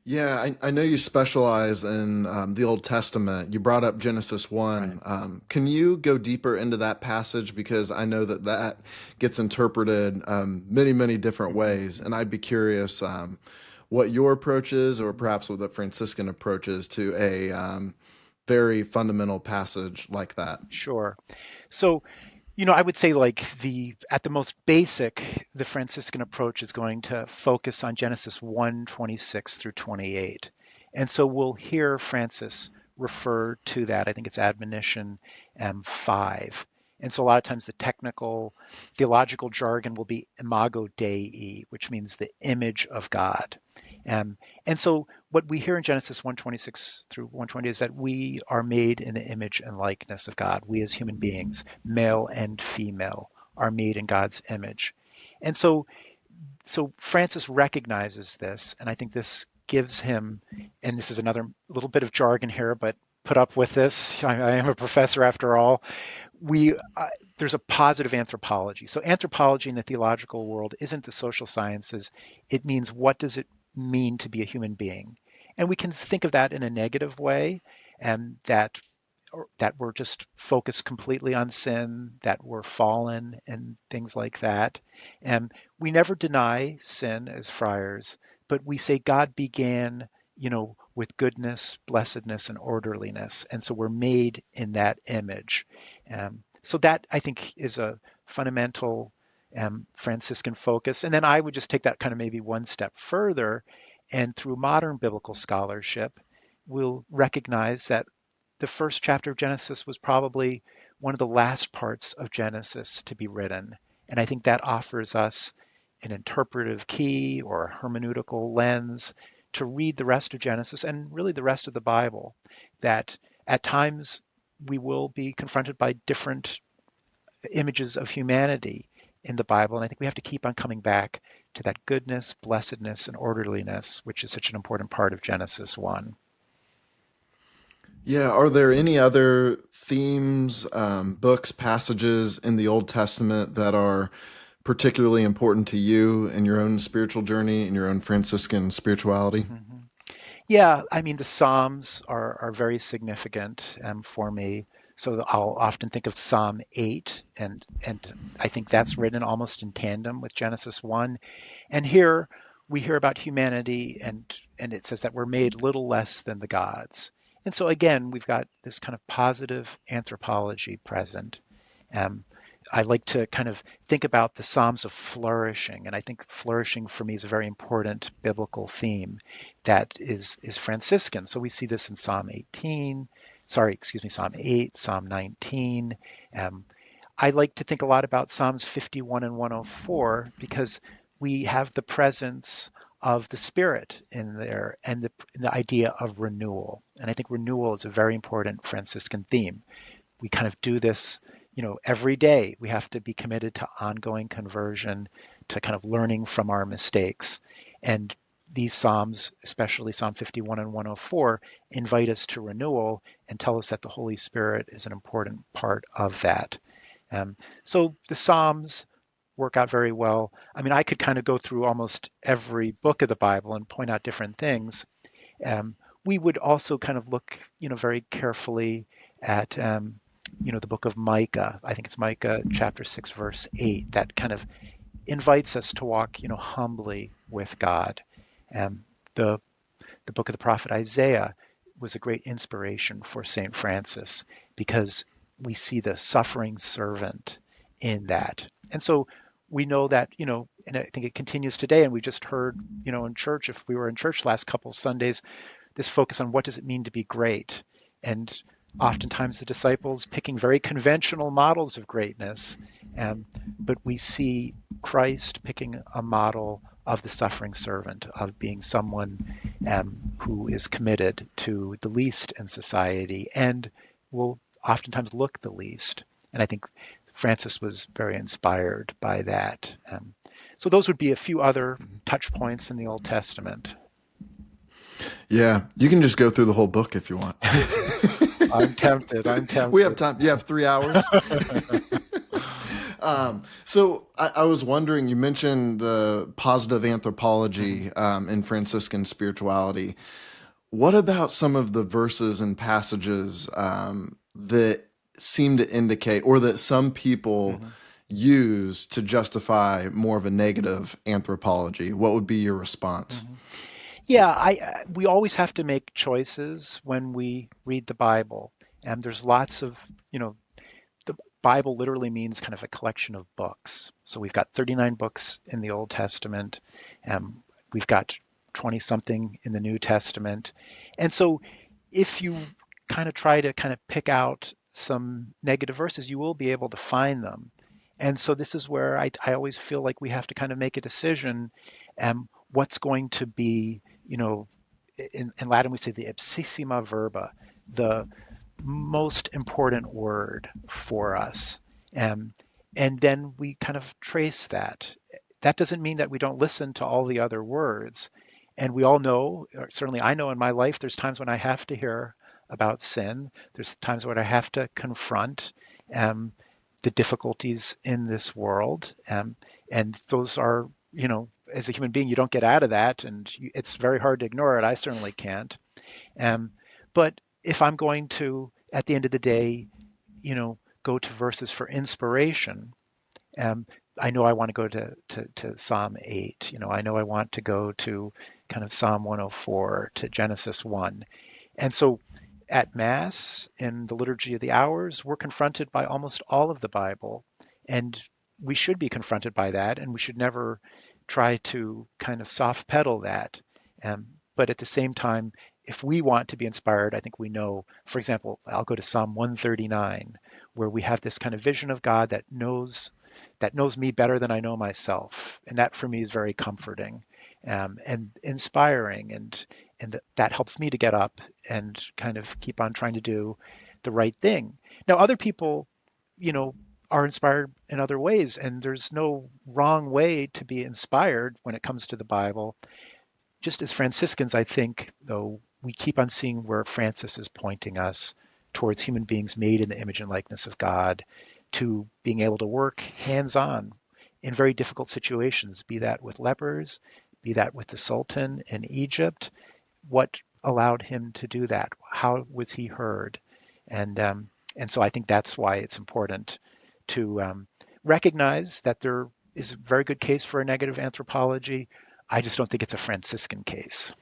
Yeah, I know you specialize in the Old Testament. You brought up Genesis Right. 1. Can you go deeper into that passage? Because I know that that gets interpreted many, many different hmm ways. And I'd be curious what your approach is, or hmm perhaps what the Franciscan approach is to a very fundamental passage like that. Sure. So, I would say like the at the most basic, the Franciscan approach is going to focus on Genesis 1:26 through 28. And so we'll hear Francis refer to that. I think it's admonition 5. And so a lot of times the technical theological jargon will be imago Dei, which means the image of God. Um, and so what we hear in Genesis 1:26 through 120 is that we are made in the image and likeness of God. We as human beings, male and female, are made in God's image. And so Francis recognizes this, and I think this gives him, and this is another little bit of jargon here, but put up with this. I am a professor after all. We There's a positive anthropology. So anthropology in the theological world isn't the social sciences. It means what does it mean to be a human being, and we can think of that in a negative way, and that we're just focused completely on sin, that we're fallen, and things like that. And we never deny sin as friars, but we say God began, with goodness, blessedness, and orderliness. And so we're made in that image. So that I think is a fundamental Franciscan focus. And then I would just take that kind of maybe one step further, and through modern biblical scholarship, we'll recognize that the first chapter of Genesis was probably one of the last parts of Genesis to be written. And I think that offers us an interpretive key or a hermeneutical lens to read the rest of Genesis and really the rest of the Bible. That at times we will be confronted by different images of humanity in the Bible. And I think we have to keep on coming back to that goodness, blessedness, and orderliness, which is such an important part of Genesis 1. Yeah, are there any other themes, books, passages in the Old Testament that are particularly important to you in your own spiritual journey, in your own Franciscan spirituality? Mhm. Yeah, I mean, the Psalms are very significant for me. So I'll often think of Psalm 8, and I think that's written almost in tandem with Genesis 1. And here we hear about humanity, and it says that we're made little less than the gods. And so again, we've got this kind of positive anthropology present. Um, I like to kind of think about the Psalms of flourishing, and I think flourishing for me is a very important biblical theme that is Franciscan. So we see this in Psalm 18, sorry, excuse me, Psalm 8, Psalm 19. Um, I like to think a lot about Psalms 51 and 104 because we have the presence of the Spirit in there and the idea of renewal. And I think renewal is a very important Franciscan theme. We kind of do this, every day. We have to be committed to ongoing conversion, to kind of learning from our mistakes. And these Psalms, especially Psalm 51 and 104, invite us to renewal and tell us that the Holy Spirit is an important part of that. Um, so the Psalms work out very well. I mean, I could kind of go through almost every book of the Bible and point out different things. Um, we would also kind of look, very carefully at, the book of Micah. I think it's Micah chapter 6, verse 8, that kind of invites us to walk, humbly with God. Um, the, the book of the prophet Isaiah was a great inspiration for St. Francis because we see the suffering servant in that. And so we know that, and I think it continues today. And we just heard, in church, if we were in church last couple Sundays, this focus on what does it mean to be great. And oftentimes the disciples picking very conventional models of greatness. But we see Christ picking a model of the suffering servant, of being someone who is committed to the least in society and will oftentimes look the least. And I think Francis was very inspired by that. So those would be a few other touch points in the Old Testament. Yeah, you can just go through the whole book if you want. I'm tempted. I'm We have tempted. time. You have 3 hours. So I was wondering, you mentioned the positive Mhm. anthropology in Franciscan spirituality. What about some of the verses and passages that seem to indicate, or that some people Mhm. use to justify more of a negative anthropology? What would be your response? Mhm. Yeah, we always have to make choices when we read the Bible, and there's lots of, the Bible literally means kind of a collection of books. So we've got 39 books in the Old Testament, and we've got 20 something in the New Testament. And so if you kind of try to kind of pick out some negative verses, you will be able to find them. And so this is where I always feel like we have to kind of make a decision, what's going to be, in Latin we say the ipsissima verba, the most important word for us. Um, and then we kind of trace that. That doesn't mean that we don't listen to all the other words. And we all know, or certainly I know in my life, there's times when I have to hear about sin. There's times when I have to confront um, the difficulties in this world. And those are, as a human being, you don't get out of that. And it's very hard to ignore it. I certainly can't. Um, but if I'm going to, at the end of the day, go to verses for inspiration, um, I know I want to go to Psalm 8. I know I want to go to kind of Psalm 104 to Genesis 1. And so at Mass, in the Liturgy of the Hours, we're confronted by almost all of the Bible. And we should be confronted by that, and we should never try to kind of soft pedal that. But at the same time, if we want to be inspired, I think we know, for example, I'll go to Psalm 139, where we have this kind of vision of God that knows me better than I know myself. And that for me is very comforting and inspiring. And that helps me to get up and kind of keep on trying to do the right thing. Now, other people, you know, are inspired in other ways, and there's no wrong way to be inspired when it comes to the Bible. Just as Franciscans, I think, though, we keep on seeing where Francis is pointing us towards human beings made in the image and likeness of God, to being able to work hands on in very difficult situations, be that with lepers, be that with the Sultan in Egypt. What allowed him to do that? How was he heard? And so I think that's why it's important to recognize that there is a very good case for a negative anthropology. I just don't think it's a Franciscan case.